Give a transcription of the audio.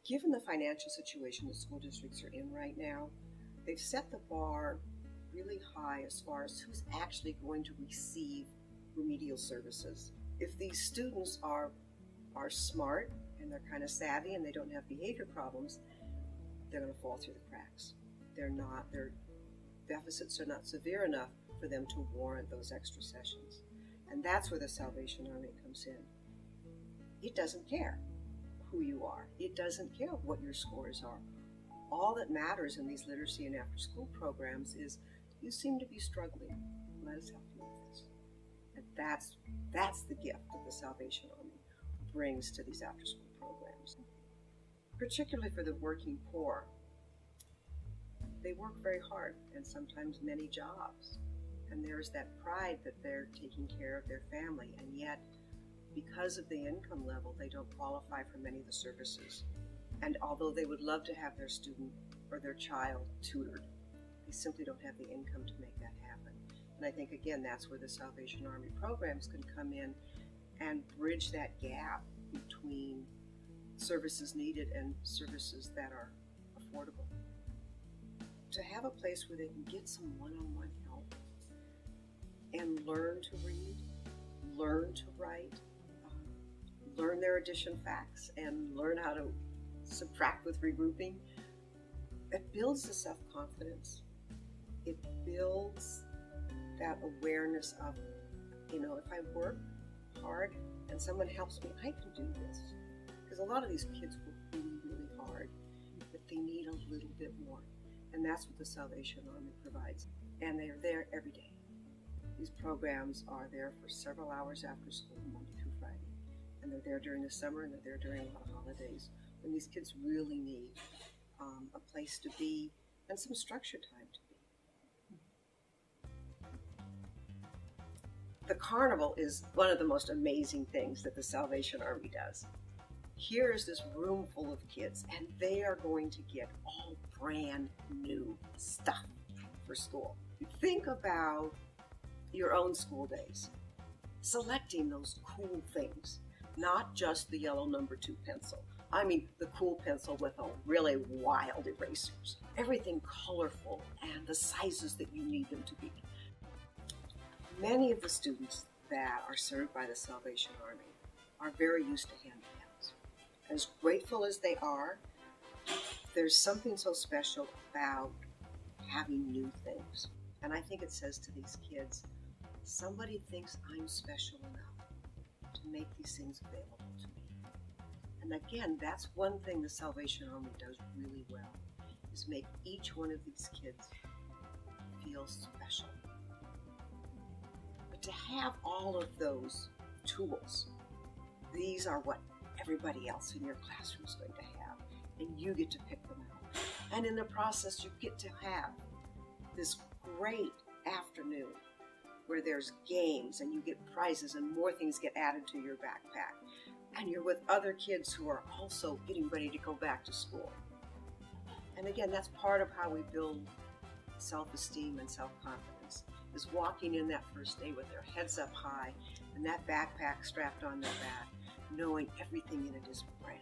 Given the financial situation the school districts are in right now, they've set the bar really high as far as who's actually going to receive remedial services. If these students are smart and they're kind of savvy and they don't have behavior problems, they're going to fall through the cracks. Their deficits are not severe enough for them to warrant those extra sessions. And that's where the Salvation Army comes in. It doesn't care who you are. It doesn't care what your scores are. All that matters in these literacy and after-school programs is you seem to be struggling. Let us help you with this. And that's the gift that the Salvation Army brings to these after-school programs. Particularly for the working poor, they work very hard and sometimes many jobs. And there's that pride that they're taking care of their family, and yet because of the income level, they don't qualify for many of the services. And although they would love to have their student or their child tutored, they simply don't have the income to make that happen. And I think, again, that's where the Salvation Army programs can come in and bridge that gap between services needed and services that are affordable. To have a place where they can get some one-on-one help and learn to read, learn to write, learn their addition facts, and learn how to subtract with regrouping, it builds the self-confidence. It builds that awareness of, if I work hard and someone helps me, I can do this. Because a lot of these kids work really, really hard, but they need a little bit more. And that's what the Salvation Army provides. And they're there every day. These programs are there for several hours after school, Monday through Friday. And they're there during the summer, and they're there during a lot of holidays when these kids really need a place to be and some structured time to be. The carnival is one of the most amazing things that the Salvation Army does. Here is this room full of kids, and they are going to get all brand new stuff for school. Think about your own school days, selecting those cool things, not just the yellow number 2 pencil. I mean the cool pencil with a really wild erasers. Everything colorful and the sizes that you need them to be. Many of the students that are served by the Salvation Army are very used to handouts. As grateful as they are, there's something so special about having new things. And I think it says to these kids, somebody thinks I'm special enough to make these things available to me. And again, that's one thing the Salvation Army does really well, is make each one of these kids feel special. But to have all of those tools, these are what everybody else in your classroom is going to have, and you get to pick them out. And in the process, you get to have this great afternoon where there's games and you get prizes and more things get added to your backpack. And you're with other kids who are also getting ready to go back to school. And again, that's part of how we build self-esteem and self-confidence, is walking in that first day with their heads up high and that backpack strapped on their back, knowing everything in it is brand